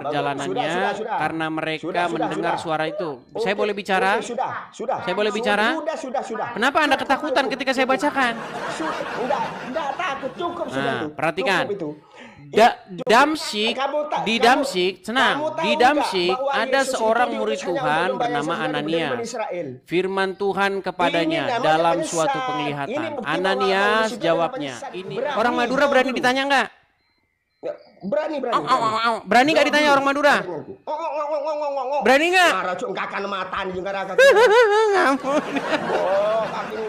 perjalanannya sudah. karena mereka mendengar suara itu. Saya boleh bicara? Sudah. Saya boleh bicara? Sudah. Kenapa Anda ketakutan ketika saya bacakan? Enggak takut, cukup sudah Nah, itu. perhatikan. Cukup itu. Damsyik, di Damsyik, senang. Di Damsyik ada seorang murid Tuhan bernama Ananias. Firman Tuhan kepadanya dalam suatu penglihatan. Ananias jawabnya. Ini orang Madura berani ditanya enggak? Berani. Berani nggak ditanya orang Madura? Berani nggak? Kakan matan juga raga.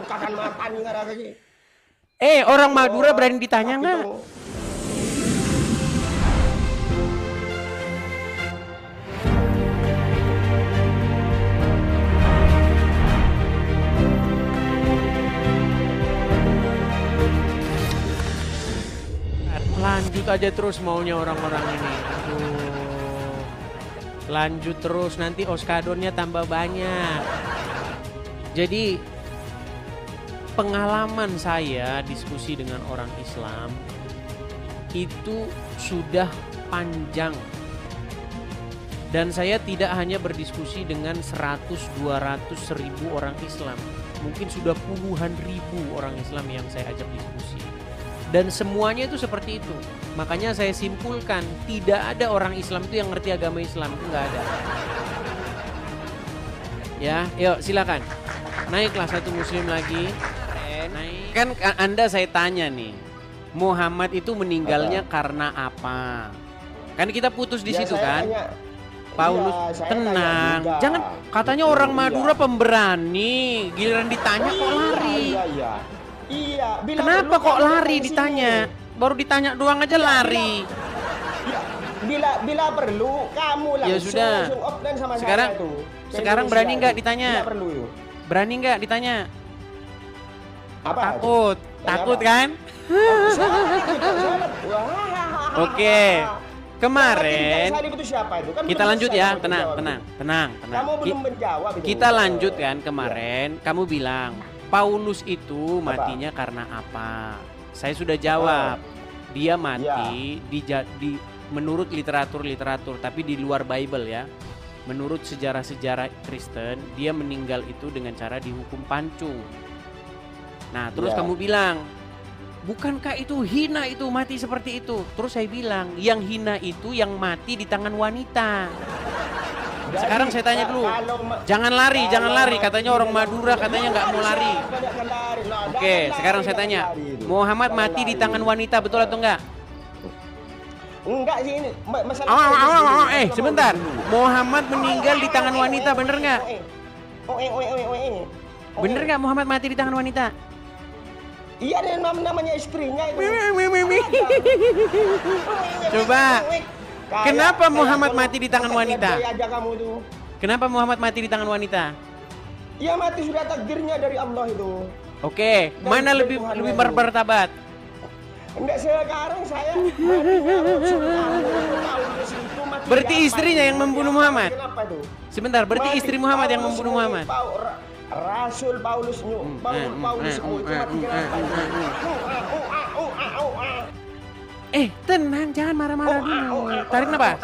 Kakan matan juga raga. Orang Madura berani ditanya nggak? Lanjut aja terus maunya orang-orang ini. Aduh. Lanjut terus, nanti oskadonnya tambah banyak. Jadi pengalaman saya diskusi dengan orang Islam itu sudah panjang. Dan saya tidak hanya berdiskusi dengan 100, 200, 1000 orang Islam. Mungkin sudah puluhan ribu orang Islam yang saya ajak diskusi. Dan semuanya itu seperti itu. Makanya saya simpulkan, tidak ada orang Islam itu yang ngerti agama Islam. Itu nggak ada. Ya, yuk silakan. Naiklah satu muslim lagi. Naik. Kan Anda saya tanya nih, Muhammad itu meninggalnya karena apa? Kan kita putus di situ kan? Paulus, tenang. Jangan, katanya orang Madura pemberani. Giliran ditanya kok lari. Iya, kenapa kok lari ditanya? Baru ditanya doang aja lari. Bila perlu kamu langsung, ya sudah. Offline sama sekarang saya itu. Sekarang berani nggak ditanya? Perlu. Berani nggak ditanya? Apa? Takut kan? Oke. Kemarin kita lanjut ya, tenang. Kamu belum menjawab itu. Kita lanjut kan kemarin, kamu bilang Paulus itu matinya karena apa? Saya sudah jawab. Dia mati menurut literatur, tapi di luar Bible ya. Menurut sejarah-sejarah Kristen, dia meninggal itu dengan cara dihukum pancung. Nah, terus kamu bilang, bukankah itu hina itu mati seperti itu? Terus saya bilang, yang hina itu yang mati di tangan wanita. Sekarang saya tanya dulu, jangan lari, katanya orang Madura katanya nggak mau lari. Oke, sekarang saya tanya, Muhammad mati di tangan wanita, betul atau enggak? Enggak sih, ini masalah. Sebentar, Muhammad meninggal di tangan wanita, bener nggak? Bener nggak Muhammad mati di tangan wanita? Iya, namanya istrinya itu. Coba. Kenapa Muhammad mati di tangan wanita? Kenapa Muhammad mati di tangan wanita? Iya, mati sudah takdirnya dari Allah itu. Oke, mana lebih bermartabat? Enggak, sekarang saya berarti istrinya yang membunuh Muhammad? Kenapa itu? Sebentar, berarti istri Muhammad yang membunuh Muhammad? Rasul Paulus Paulus tenang, jangan marah-marah dulu. Tarik nafas.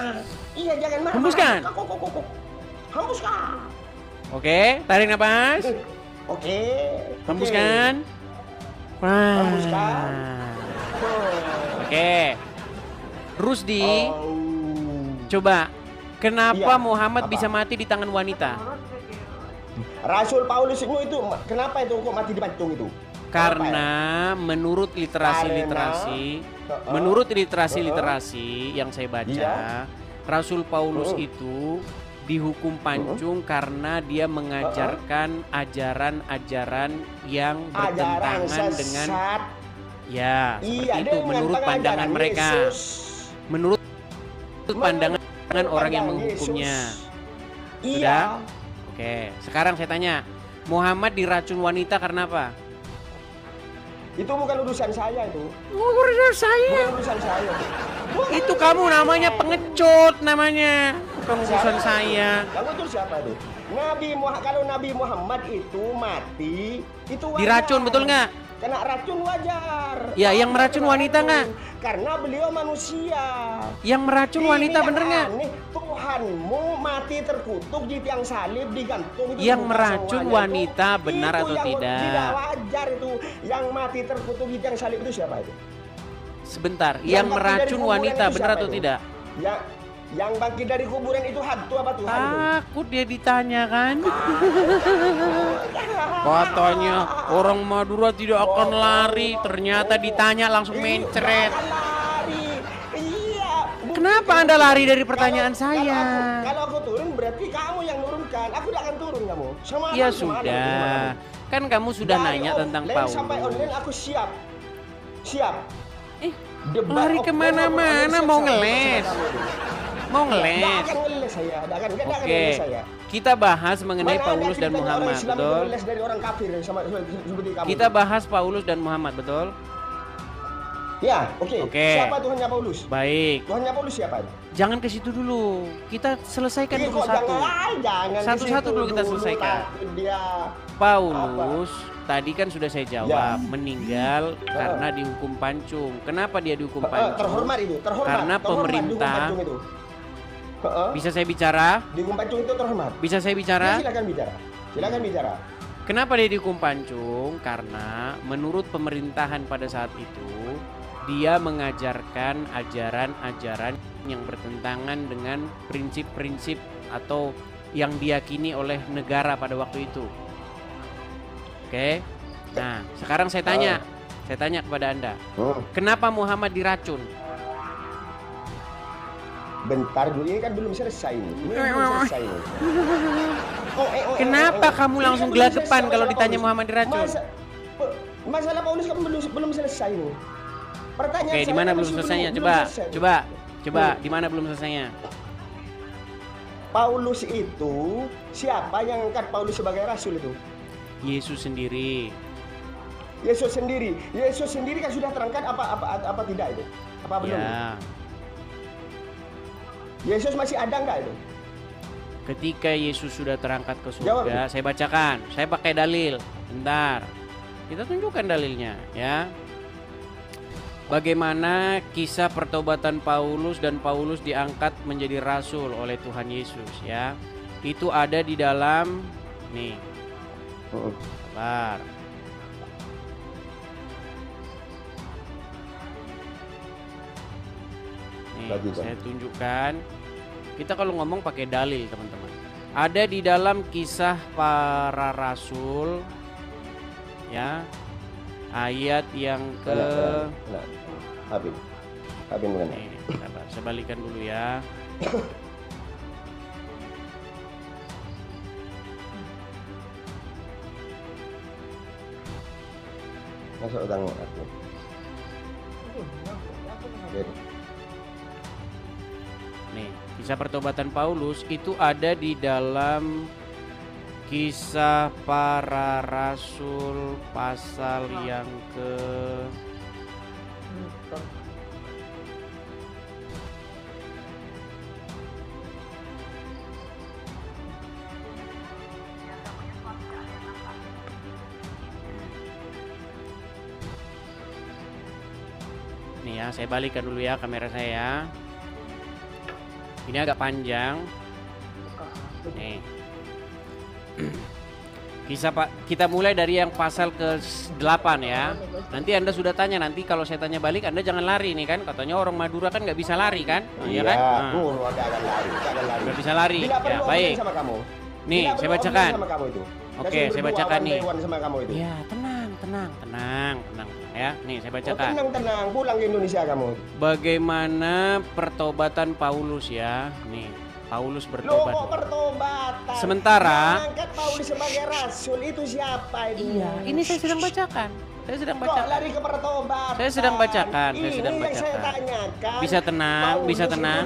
Iya, jangan marah. Hembuskan. Hembuskan. Oke, tarik nafas. Oke. Hembuskan. Hembuskan. Oke. Rusdi, coba. Kenapa Muhammad bisa mati di tangan wanita? Rasul Paulus itu kenapa itu kok mati di pancung itu? Karena menurut literasi yang saya baca, Rasul Paulus itu dihukum pancung karena dia mengajarkan ajaran-ajaran yang bertentangan dengan seperti itu menurut pandangan mereka. Menurut pandangan orang yang menghukumnya. Sudah? Oke, sekarang saya tanya, Muhammad diracun wanita karena apa? Itu bukan urusan saya itu. Urusan saya. Bukan urusan saya. Itu kamu namanya pengecut namanya. Bukan urusan saya. Kamu itu siapa itu? Kalau Nabi Muhammad itu mati, itu diracun, betul nggak? kena racun wajar. Ya, yang meracun Kena wanita racun. nggak? Karena beliau manusia. Yang meracun wanita Ini bener yang nggak? aneh, Tuhanmu mati terkutuk di tiang salib digantung. Itu Yang bukan meracun semuanya wanita benar itu atau yang tidak? Tidak wajar itu. Yang mati terkutuk di tiang salib itu siapa itu? Sebentar, Yang yang bangkit dari meracun kuburan wanita itu benar siapa atau itu? tidak? Yang bangkit dari kuburan itu hantu apa Tuhan itu? Takut dia ditanya kan? Katanya orang Madura tidak akan lari, ternyata ditanya langsung mencret. Jangan lari. Iya. Kenapa Anda lari dari pertanyaan saya? Kalau aku turun berarti kamu yang nurunkan. Aku tidak akan turun kamu. Sama Ya aku, sama sudah, kamu. kan kamu sudah Dari nanya tentang online sampai Paulus. online aku siap. Siap. Debat Lari of kemana-mana, online mau siap ngeles. sama kamu. Mau Tidak ngeles. akan ngeles saya. Tidak akan Oke, ngeles saya. kita bahas mengenai Mana ada Paulus dan ceritanya orang Muhammad, Islam itu betul? ngeles dari orang kafir seperti kamu. Kita bahas Paulus dan Muhammad, betul? Ya, oke. Oke. Siapa Tuhannya Paulus? Baik, Tuhannya Paulus siapa? jangan ke situ dulu. Kita selesaikan Iya, dulu kok satu. jangan Satu-satu ke situ dulu kita selesaikan. takut dia. Paulus tadi kan sudah saya jawab, Ya. meninggal karena dihukum pancung. Kenapa dia dihukum pancung? Terhormat itu, terhormat. Karena Terhormat pemerintah. dihukum pancung itu. Bisa saya bicara? Dihukum pancung itu terhormat. Bisa saya Ya, bicara? silakan bicara. Silakan bicara. Kenapa dia dihukum pancung? Karena menurut pemerintahan pada saat itu, dia mengajarkan ajaran-ajaran yang bertentangan dengan prinsip-prinsip atau yang diyakini oleh negara pada waktu itu. Oke. Nah, sekarang saya tanya kepada Anda, kenapa Muhammad diracun? Bentar dulu, ini kan belum selesai ini. Ini belum selesai ini. Kenapa kamu Ini langsung kan belum gelagapan selesai kalau masalah ditanya Paulus. Muhammad diracun? Masalah Paulus kan belum selesai ini. Pertanyaan Oke, di saya mana kan belum masih selesainya? belum Coba, selesai. coba, di mana belum selesainya? Paulus itu siapa yang angkat Paulus sebagai rasul itu? Yesus sendiri. Yesus sendiri. Yesus sendiri kan sudah terangkat apa tidak itu? Apa belum? Ya, Yesus masih ada nggak itu? ketika Yesus sudah terangkat ke Jawab. surga, saya bacakan. Saya pakai dalil. Bentar. Kita tunjukkan dalilnya, ya. Bagaimana kisah pertobatan Paulus dan Paulus diangkat menjadi rasul oleh Tuhan Yesus, ya. Itu ada di dalam nih. Sabar. Nih, Bagikan. saya tunjukkan. Kita kalau ngomong pakai dalil, teman-teman. Ada di dalam kisah para rasul, ya, ayat yang ke Habib bukan. nih, sabar, saya balikan dulu ya. Masuk utang aku. Jadi, Nih, kisah pertobatan Paulus itu ada di dalam kisah para rasul pasal yang ke nih ya, saya balikan dulu ya kamera saya ya. Ini agak panjang. Nih. Kisah Pak, kita mulai dari yang pasal ke-8 ya. Nanti Anda sudah tanya, nanti kalau saya tanya balik Anda jangan lari nih kan. Katanya orang Madura kan nggak bisa lari kan? Iya kan? Nah, Ada akan lari, akan lari. nggak bisa lari. Bila Ya, perlu baik. sama kamu. Nih, Bila saya perlu bacakan. sama kamu itu. Oke, Saya saya berdua bacakan one nih. by one sama kamu itu. Ya, tenang ya. Nih, saya bacakan. Tenang, pulang ke Indonesia kamu. Bagaimana pertobatan Paulus ya? Nih, Paulus Loh, bertobat. kok pertobatan? Sementara- Yang angkat Paulus sebagai rasul itu siapa itu? Iya, ini saya sedang bacakan. Saya sedang Kok bacakan. lari ke pertobatan? Saya sedang bacakan, saya sedang Ini yang saya bacakan. tanyakan. Bisa tenang, Paulus bisa itu tenang.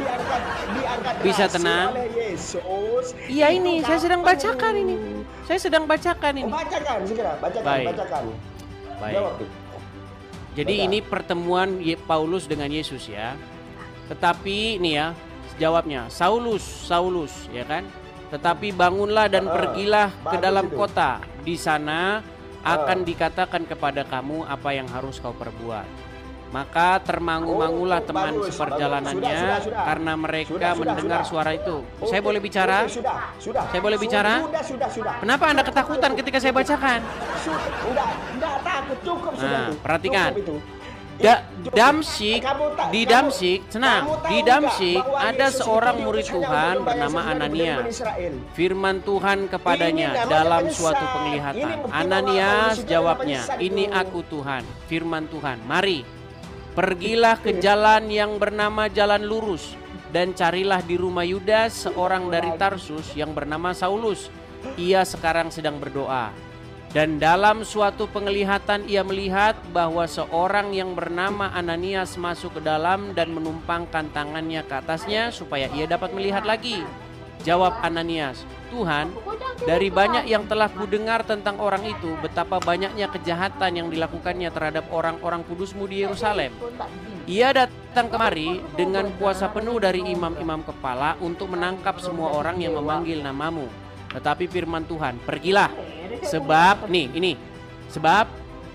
diangkat Bisa rasul tenang. oleh Yesus. Iya, Itu ini saya sedang kapan bacakan itu? ini. Saya sedang bacakan Oh, ini. bacakan, segera, bacakan, Baik. bacakan. Baik. Jawab tuh. Jadi Baca. ini pertemuan Paulus dengan Yesus ya. Tetapi ini ya jawabnya, Saulus ya kan. Tetapi bangunlah dan pergilah ke bagus dalam itu. kota. Di sana akan dikatakan kepada kamu apa yang harus kau perbuat. Maka termangu-mangulah teman bagus, seperjalanannya sudah. karena mereka Sudah, mendengar sudah. suara itu. Oke, Saya boleh bicara? oke, sudah. Saya boleh bicara? Sudah. Kenapa Anda ketakutan ketika saya bacakan? Enggak takut, cukup sudah. Nah, itu. perhatikan. Cukup itu. Damsyik, di Damsyik, senang. Di Damsyik ada seorang murid Tuhan bernama Ananias. Firman Tuhan kepadanya dalam suatu penglihatan. Ananias jawabnya, ini aku Tuhan. Firman Tuhan, mari, pergilah ke jalan yang bernama Jalan Lurus dan carilah di rumah Yudas seorang dari Tarsus yang bernama Saulus. Ia sekarang sedang berdoa. Dan dalam suatu penglihatan ia melihat bahwa seorang yang bernama Ananias masuk ke dalam dan menumpangkan tangannya ke atasnya supaya ia dapat melihat lagi. Jawab Ananias, Tuhan, dari banyak yang telah kudengar tentang orang itu, betapa banyaknya kejahatan yang dilakukannya terhadap orang-orang kudus-Mu di Yerusalem. Ia datang kemari dengan kuasa penuh dari imam-imam kepala untuk menangkap semua orang yang memanggil nama-Mu. Tetapi firman Tuhan, pergilah. Sebab sebab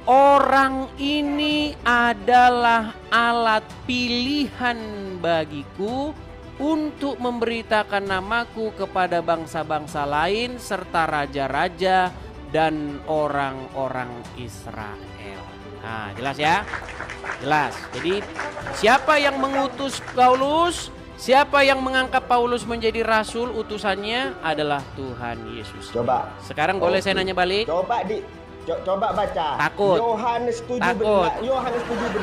orang ini adalah alat pilihan bagiku untuk memberitakan namaku kepada bangsa-bangsa lain serta raja-raja dan orang-orang Israel. Nah, jelas ya? Jelas. Jadi siapa yang mengutus Paulus? Siapa yang mengangkat Paulus menjadi rasul, utusannya adalah Tuhan Yesus. Coba. Sekarang boleh saya nanya balik? Coba baca. Takut. Yohanes 17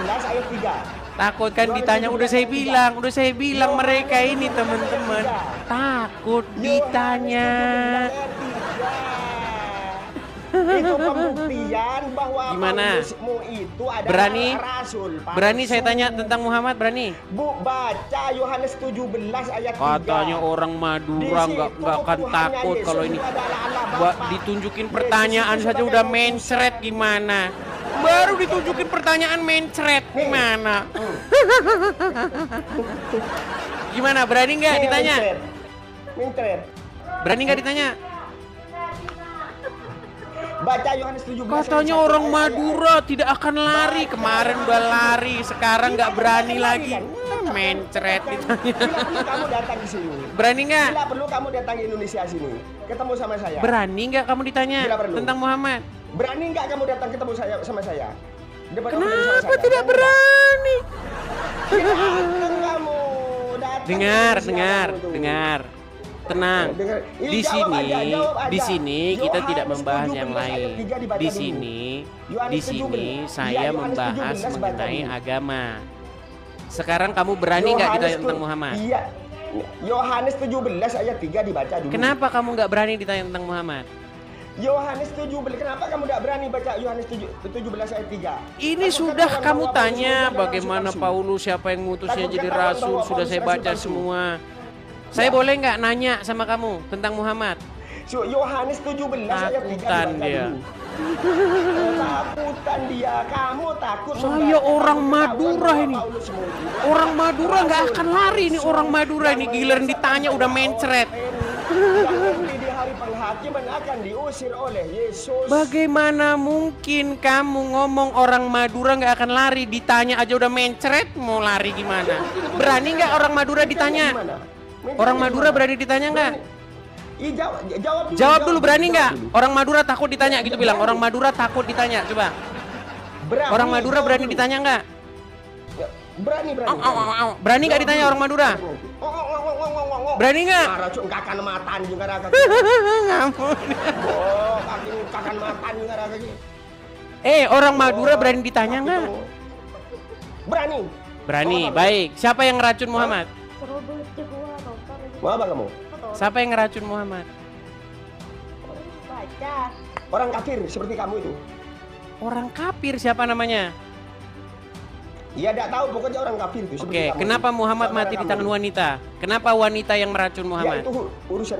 ayat 3. Takut kan ditanya, udah saya bilang mereka ini teman-teman takut ditanya. Itu pembuktian bahwa Gimana? Paulusmu itu adalah Berani? rasul. Berani saya tanya tentang Muhammad, berani? Baca Yohanes 17 ayat 3. Katanya orang Madura nggak akan takut kalau ini. Ditunjukin pertanyaan saja udah mencret gimana? Baru ditunjukin pertanyaan mencret gimana? Gimana, berani nggak ditanya? Mencret. Berani nggak ditanya? Baca Yohanes 17. Katanya orang Madura tidak akan lari. Kemarin udah lari, sekarang nggak berani lagi. Mencret ditanya. Bila perlu kamu datang ke sini. Berani nggak? Bila perlu kamu datang ke Indonesia sini, ketemu sama saya. Berani nggak kamu ditanya Bila perlu. tentang Muhammad? Berani nggak kamu datang ketemu sama saya? Kenapa tidak berani? Datang kamu. Datang Dengar. Tenang. Di sini kita tidak membahas yang lain. Di sini saya membahas mengenai agama. Sekarang kamu berani nggak ditanya tentang Muhammad? Iya. Yohanes 17 ayat 3 dibaca dulu. Kenapa kamu nggak berani ditanya tentang Muhammad? Yohanes 17, kenapa kamu tidak berani baca Yohanes 17 ayat 3? Ini sudah kamu tanya bagaimana Paulus, siapa yang ngutusnya jadi rasul, sudah saya baca semua. Saya boleh nggak nanya sama kamu tentang Muhammad? Yohanes 17 ayat 3 Takutan dia. Takutan dia, kamu takut. Saya orang Madura ini. Orang Madura nggak akan lari ini, orang Madura ini giliran ditanya udah mencret. Di hari penghakiman akan diusir oleh Yesus. Bagaimana mungkin kamu ngomong orang Madura nggak akan lari, ditanya aja udah mencret, mau lari gimana? Berani nggak orang Madura ditanya? Orang Madura berani ditanya nggak? Jawab dulu, berani nggak? Orang Madura takut ditanya gitu bilang. Orang Madura takut ditanya, coba. Orang Madura berani ditanya nggak? Berani. Berani nggak ditanya orang Madura? Berani nggak? Kakan matan juga raga. Ngampun. Oh, kakan matan juga raga. Orang Madura berani ditanya nggak? Berani. Baik. Siapa yang ngeracun Muhammad? Mau apa kamu? Siapa yang ngeracun Muhammad? Baca. Orang kafir seperti kamu itu. Orang kafir siapa namanya? Ya tidak tahu, pokoknya orang kafir itu. Oke, kenapa Muhammad mati di tangan wanita? Kenapa wanita yang meracun Muhammad? Ya itu urusan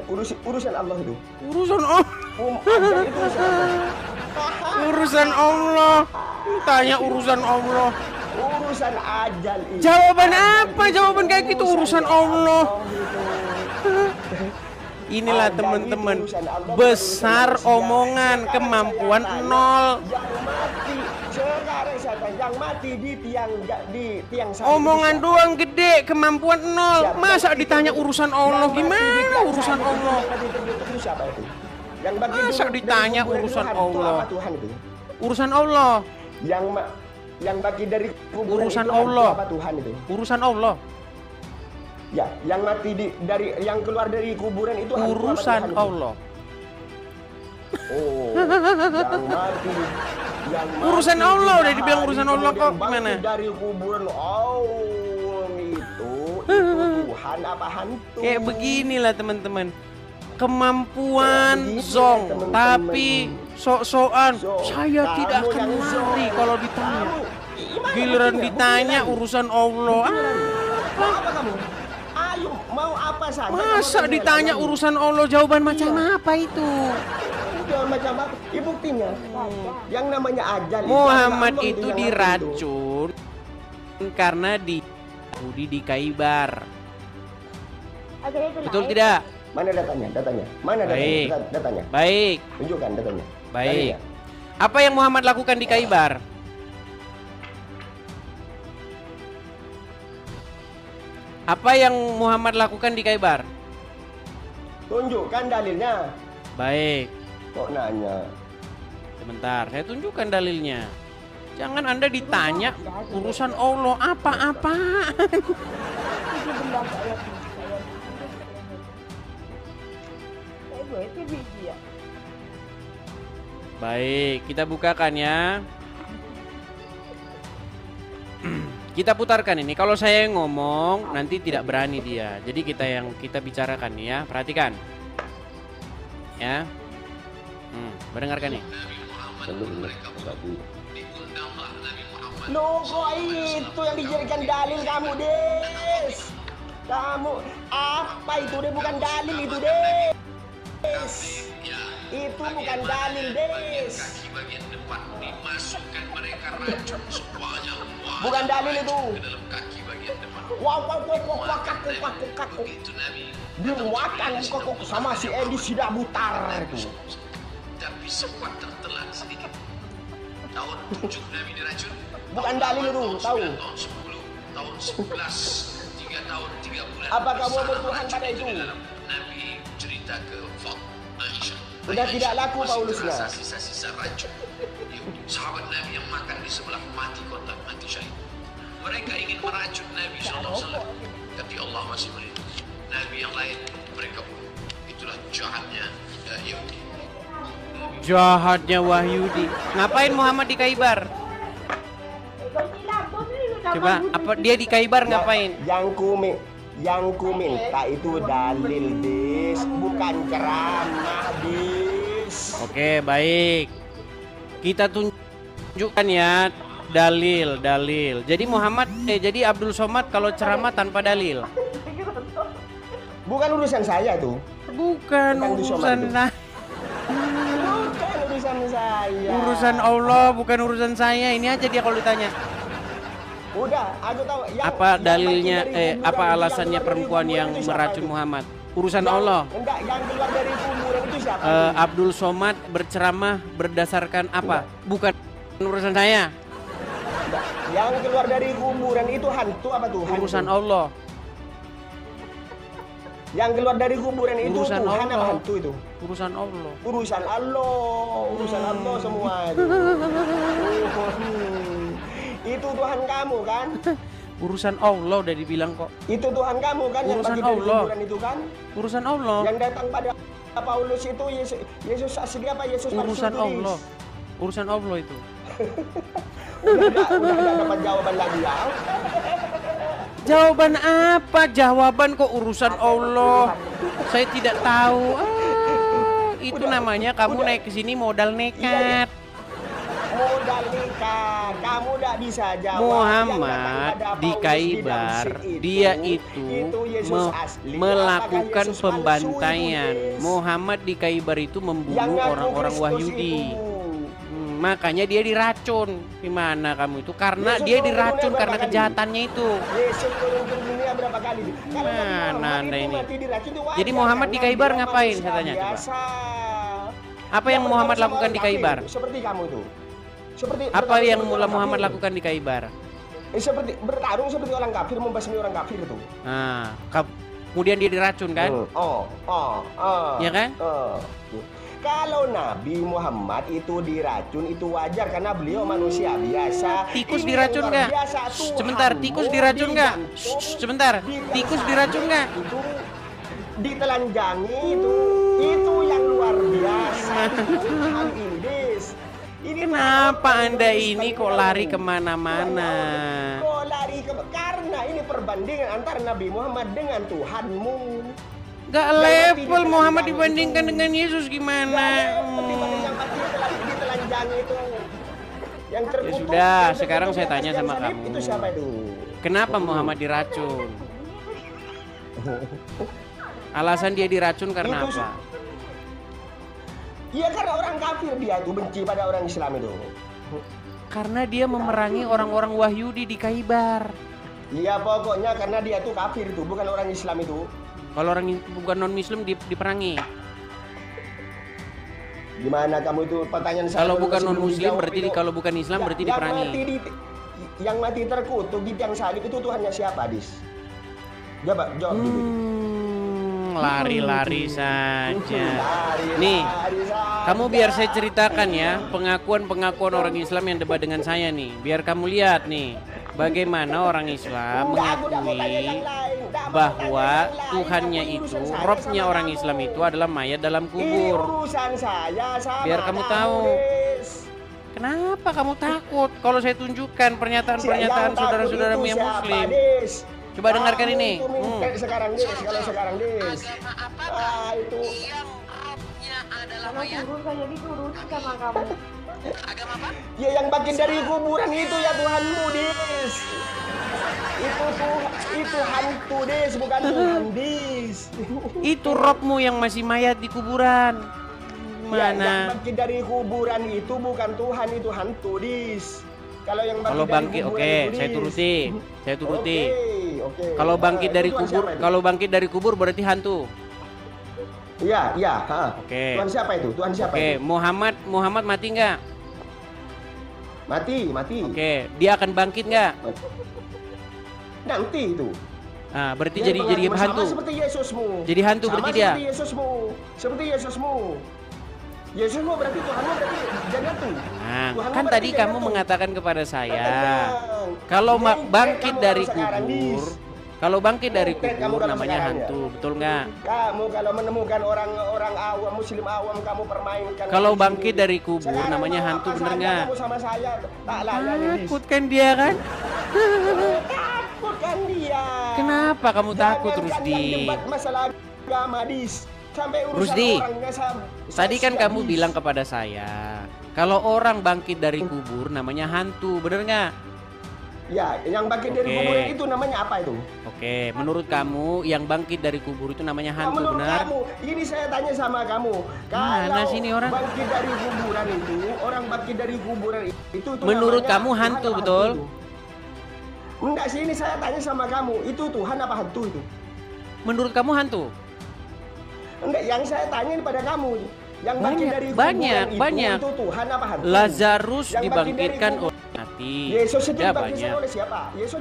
Allah itu. Urusan Allah. Urusan Allah. Tanya urusan Allah. Urusan ajal itu. Jawaban apa? Jawaban kayak gitu, urusan Allah. Inilah Ada teman-teman, itu urusan Allah, besar bukan urusan manusia. omongan, Sekarang kemampuan saya tanya, nol. Yang mati sekarang saya tanya, yang mati di tiang salib Omongan itu siapa? doang gede, kemampuan nol. Siapa? Masa Yang ditanya itu- urusan yang Allah mati di gimana tiang urusan salib itu, Allah? yang mati itu siapa itu? Yang bagi Masa dulu dari ditanya kuburan itu urusan hantu Allah? apa Tuhan itu? Urusan Allah, Yang bagi dari kuburan Urusan itu hantu Allah. apa Tuhan itu? urusan Allah, Ya, yang mati yang keluar dari kuburan itu hantu apa urusan Tuhan itu? Allah. Oh, yang mati, Urusan mati Allah, tiga udah dibilang hari, urusan Allah kemudian kok, gimana? bangkit dari kuburan, itu Tuhan apa hantu? Kayak beginilah teman-teman, kemampuan Kayak begini, zong, teman-teman. tapi sok-sokan. So, Saya kamu tidak akan yang lari zong. kalau ditanya. Gimana Giliran buktinya? ditanya Buktinya. urusan Allah. Mau apa kamu? Ayo, mau apa saja? Masa kamu ditanya bela-belain. urusan Allah, jawaban macam Iya. apa itu? Jangan macam apa? Buktinya. Yang namanya ajal itu Muhammad Allah itu yang diracun karena di Yahudi di Khaybar. Betul tidak? Mana datanya? Mana Baik. datanya? Baik, Tunjukkan datanya. baik. Mana Apa yang Muhammad lakukan di Khaybar? Apa yang Muhammad lakukan di Khaybar? tunjukkan dalilnya. Baik, Kok nanya? sebentar, saya tunjukkan dalilnya. Jangan Anda ditanya urusan Allah apa-apa. Baik, kita bukakan ya. Kita putarkan ini. Kalau saya yang ngomong nanti tidak berani dia. Jadi kita bicarakan nih ya. Perhatikan. Ya. Mendengarkan nih. Loh, kok itu yang dijadikan dalil kamu, Des? Kamu apa itu, Des? Bukan dalil itu, Des. Itu bukan dalil, Des. Bukan dalil itu. Wah, kaku. Dimuatkan kok sama si Edi sudah butar itu. Tapi sempat tertelan sedikit. Tahun 7 Nabi diracun. Bukan dalil itu, tahu? Tahun 10, tahun 11, 3 tahun 3 bulan. Apa kamu bersama bertuhan racun pada itu? di dalam. Nabi cerita ke Aisyah. Sudah tidak laku masih Paulusnya. terasa sisa-sisa racun. Sahabat Nabi yang makan di sebelah mati kontak mati syahid. Mereka ingin meracun Nabi SAW, tapi Allah masih melindungi. Nabi yang lain mereka bunuh. Itulah jahatnya Yahudi. Jahatnya Wahyudi. Ngapain Muhammad di Khaybar? Coba, apa dia di Khaybar ngapain? Yang ku minta itu dalil, Des, bukan ceramah, Des. Oke, baik. Kita tunjukkan ya dalil. Jadi jadi Abdul Somad kalau ceramah tanpa dalil. Bukan urusan saya tuh. Bukan Abdul urusan Somad Bukan urusan saya. urusan Allah, bukan urusan saya. Ini aja dia kalau ditanya. Udah, aku tahu. Apa dalilnya apa alasannya perempuan yang meracun Muhammad? Urusan Allah. Enggak, yang keluar dari kuburan itu siapa? Abdul Somad berceramah berdasarkan apa? Bukan urusan saya. Enggak. Yang keluar dari kuburan itu hantu apa tuh? Hantu. Urusan Allah. Yang keluar dari kuburan itu Urusan Tuhan Allah. apa hantu itu? Urusan Allah. Urusan Allah semua itu. Itu Tuhan kamu kan? Urusan Allah udah dibilang kok. Itu Tuhan kamu kan yang Urusan bagi dari Allah. kuburan itu kan? Urusan Allah. Yang datang pada Paulus itu Yesus asli apa? Yesus palsu Urusan tulis. Allah. Urusan Allah itu. Udah dapat jawaban lagi ya. Jawaban apa? Jawaban kok urusan Allah. Saya tidak tahu. Itu namanya kamu naik ke sini modal nekat. Modal nikah, kamu tidak bisa jawab. Muhammad di Khaybar, dia itu melakukan pembantaian. Muhammad di Khaybar itu membunuh orang-orang Wahyudi. Makanya dia diracun. Gimana kamu itu? Karena dia diracun karena kejahatannya itu. Yesus turun ke dunia berapa kali. Kalau Nabi Mana Muhammad Anda itu ini? mati diracun itu wajar, Jadi Muhammad di karena Khaybar dia ngapain, manusia saya tanya, coba? biasa. Apa yang Dia Muhammad bergaul sama lakukan orang di kafir, Khaybar? seperti kamu itu. Seperti Apa bergaul yang seperti orang Muhammad kafir. lakukan di Khaybar? Seperti bertarung seperti orang kafir, membasmi orang kafir itu. Nah, kemudian dia diracun kan? Ya Ya kan? Kalau Nabi Muhammad itu diracun itu wajar karena beliau manusia biasa. Tikus Ini diracun yang luar nggak? biasa, Sebentar, Tuhanmu tikus diracun nggak? digantung, Sebentar, tikus diracun nggak? Itu ditelanjangi itu yang luar biasa. Tuhan ini, Des. Ini Kenapa Tuhan Anda Des, ini bagi kok kamu. lari kemana-mana? Kok lari karena ini perbandingan antara Nabi Muhammad dengan Tuhanmu. Gak level Muhammad dibandingkan dengan Yesus gimana? Dibanding yang pasti ditelanjangi itu. Yang terkutuk. sudah, yang sekarang terkutuk saya di atas tanya tiang sama salib, kamu. Itu siapa itu? Kenapa Muhammad diracun? Alasan dia diracun karena Itu apa? Iya karena orang kafir dia itu benci pada orang Islam itu. Karena dia memerangi orang-orang Wahyudi di Khaybar. Iya pokoknya karena dia itu kafir itu, bukan orang Islam itu. Kalau orang bukan non-Muslim diperangi. Gimana kamu itu pertanyaan saya? Kalau belum bukan masih belum non-Muslim dijawab berarti itu. kalau bukan Islam berarti Yang diperangi. yang mati terkutuk di tiang salib itu Tuhannya siapa, Dis? Jawab dulu. Lari-lari saja. Lari, Nih, lari saja. kamu biar saya ceritakan ya pengakuan-pengakuan orang Islam yang debat dengan saya nih. Biar kamu lihat nih bagaimana orang Islam Aku udah mau tanya mengakui yang lain. Udah mau bahwa tanya yang lain. Tuhannya Apa itu, urusan saya Robnya sama orang kamu? Islam itu adalah mayat dalam Ini kubur. urusan saya sama Biar kamu tahu. Des. Kenapa kamu takut kalau saya tunjukkan pernyataan-pernyataan Yang saudara-saudaramu takut yang itu siapa, Muslim? Des? Coba dengarkan Kamu ini. itu sekarang Des, kalau sekarang Des. Agama apa Itu yang Robnya adalah Karena mayat? turun saya dituruti sama kamu. Agama apa? ya yang bangkit dari kuburan itu ya Tuhanmu, Des. Itu hantu, Des, bukan Tuhan, Des. Itu Robmu yang masih mayat di kuburan. Ya, yang Mana? bangkit dari kuburan itu bukan Tuhan, itu hantu, Dis. Kalau yang bangkit Kalau dari bangkit, kuburan oke, itu, saya Dis. turuti. Saya turuti. Oke. Kalau bangkit dari Itu Tuhan kubur, siapa itu? kalau bangkit dari kubur berarti hantu. Iya, iya, ha. Oke. Tuhan siapa itu? Tuhan siapa Oke, itu? Muhammad mati nggak? Mati. Oke, dia akan bangkit nggak? Nanti itu. Ah, berarti Dia jadi berlaku hantu. Sama seperti Yesusmu. Jadi hantu Sama berarti dia. Seperti Yesusmu. Seperti Yesusmu. Yesusmu berarti Tuhanmu berarti jadi hantu. Nah, Tuhanmu kan berarti tadi jadi kamu hantu. mengatakan kepada saya, Tenang. kalau Jengkel bangkit kamu dari kalau sekarang, kubur, Dis. kalau bangkit dari Jengkel kamu kubur kalau namanya sekarang, hantu, ya. betul nggak? Kamu kalau menemukan orang awam, muslim awam, kamu permainkan. Kalau di bangkit sini. dari kubur Sekarang namanya mau hantu, apa bener saja nggak? Kamu sama saya tak layan, Dis. Takut kan dia kan? Takut kan dia. Kenapa kamu takut, Jangankan Rusdi? yang debat masalah agama, Dis. Sampai urusan Rusdi, orangnya Tadi kan siap, kamu Dis. bilang kepada saya, kalau orang bangkit dari kubur namanya hantu, bener nggak? Ya, yang bangkit dari Oke. kubur itu namanya apa itu? Oke, menurut kamu yang bangkit dari kubur itu namanya hantu, Menurut benar? kamu, ini saya tanya sama kamu. Mana Kalau sih ini orang? bangkit dari kuburan itu, orang bangkit dari kuburan itu Menurut namanya kamu Tuhan hantu, apa betul? itu? Enggak sih, ini saya tanya sama kamu, itu Tuhan apa hantu itu? Menurut kamu hantu? Enggak, yang saya tanya pada kamu. Yang bangkit dari kuburan Banyak. itu Tuhan apa hantu? Lazarus Yang bangkit dari dibangkitkan kubur. oleh mati. Yesus itu Ya dibangkitkan banyak. oleh siapa? Yesus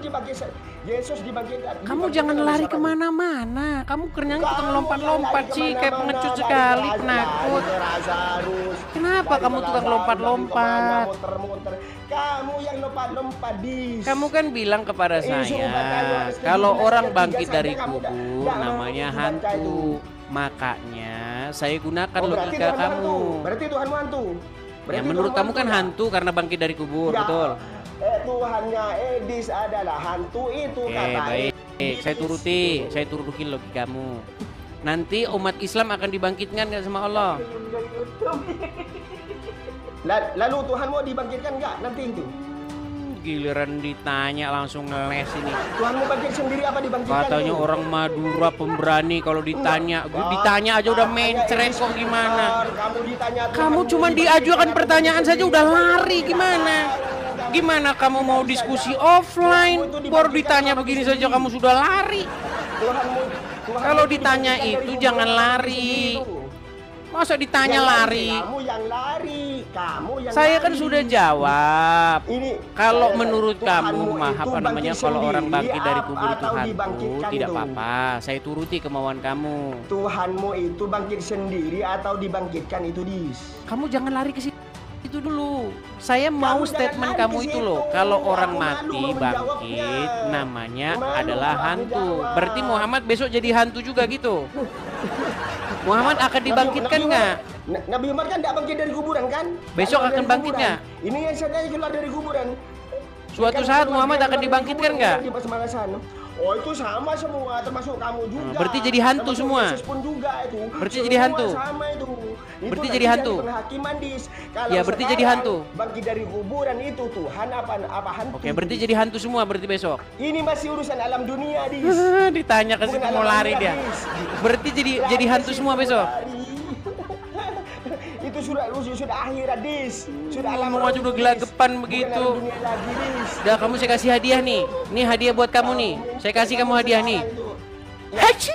dibangkitkan. Kamu dibangkitkan jangan oleh lari siapa? kemana-mana. Kamu kerjanya Kamu tukang lompat-lompat yang sih, lari kayak kemana-mana, pengecut lari sekali, ke penakut. lari ke Lazarus, Kenapa lari kamu ke tukang Lazarus, lompat-lompat? lari kemana, muter-muter. Kamu yang lompat-lompat, Dis. Kamu kan bilang kepada Sumpah, kamu saya, harus kalau kebiasaan orang ketiga bangkit saja dari kamu kubur nggak mau namanya membaca itu. hantu. Makanya saya gunakan Oh, berarti logika Tuhanmu kamu. hantu. Berarti Tuhanmu hantu. Ya Berarti menurut Tuhanmu kamu kan ya? hantu karena bangkit dari kubur, Ya, betul? Tuhannya Edis adalah hantu itu Oke, kata baik. Edis. Saya turuti logikamu. Nanti umat Islam akan dibangkitkan nggak sama Allah? Lalu Tuhan mau dibangkitkan nggak nanti itu? Giliran ditanya langsung ngeles ini. Tuhan mau bangkit sendiri apa dibangkitkan? Katanya itu? orang Madura pemberani kalau ditanya, Enggak. ditanya aja udah Katanya mencret Edis kok gimana? benar. Kamu ditanya Kamu Tuhan cuma mau diajukan dibangkitkan pertanyaan apa saja udah dibangkitkan? lari gimana? Gimana kamu mau diskusi offline? Baru ditanya begini saja kamu sudah lari. Tuhanmu Kalau itu ditanya dibangkitkan dari itu kuburan jangan orang lari. sendiri itu. Masa ditanya Yang lari? Kamu yang lari. Kamu yang Saya lari. kan sudah jawab. Ini Kalau saya- menurut Tuhanmu kamu mah itu apa namanya bangkit kalau orang sendiri bangkit dari kubur itu atau hantu, dibangkitkan tidak itu? apa-apa. Saya turuti kemauan kamu. Tuhanmu itu bangkit sendiri atau dibangkitkan itu, Dis? Kamu jangan lari ke situ dulu. Saya mau Kamu jangan statement lari kamu ke itu situ. loh. Kalau Aku orang malu mati mau bangkit, menjawabnya. namanya Malu adalah aku hantu. menjawab. Berarti Muhammad besok jadi hantu juga gitu. Muhammad akan dibangkitkan Nabi nggak? Muhammad- Nabi Muhammad kan tidak bangkit dari kuburan kan? Besok Keluar akan dari bangkit kuburan. nggak? Ini yang saya keluar dari kuburan. Suatu Kan saat keluar- Muhammad keluar akan dari dibangkitkan kuburan, nggak? di Pasmanasan. Oh itu sama semua, termasuk kamu juga. Berarti jadi hantu Termasuk semua? Yesus pun juga itu. Berarti Semua jadi hantu? Sama itu. Berarti nanti jadi hantu? dari penghakiman, Dis. Kalau Ya, berarti jadi sekarang hantu. Bangkit dari kuburan itu Tuhan apa hantu? Oke, berarti jadi hantu semua berarti besok. Ini masih urusan alam dunia, Dis. Ditanya ke Bukan situ alam mau lari akhirat, dia. Dis. Berarti jadi Lari hantu ke semua situ, besok. lari. Itu sudah akhirat, Dis. Sudah alam Ngomong aja roh, udah Dis. gelagapan Bukan begitu. alam dunia lagi, Dis. Udah kamu saya kasih hadiah nih. Ini hadiah buat kamu nih. Saya kasih kamu hadiah nih. Haji.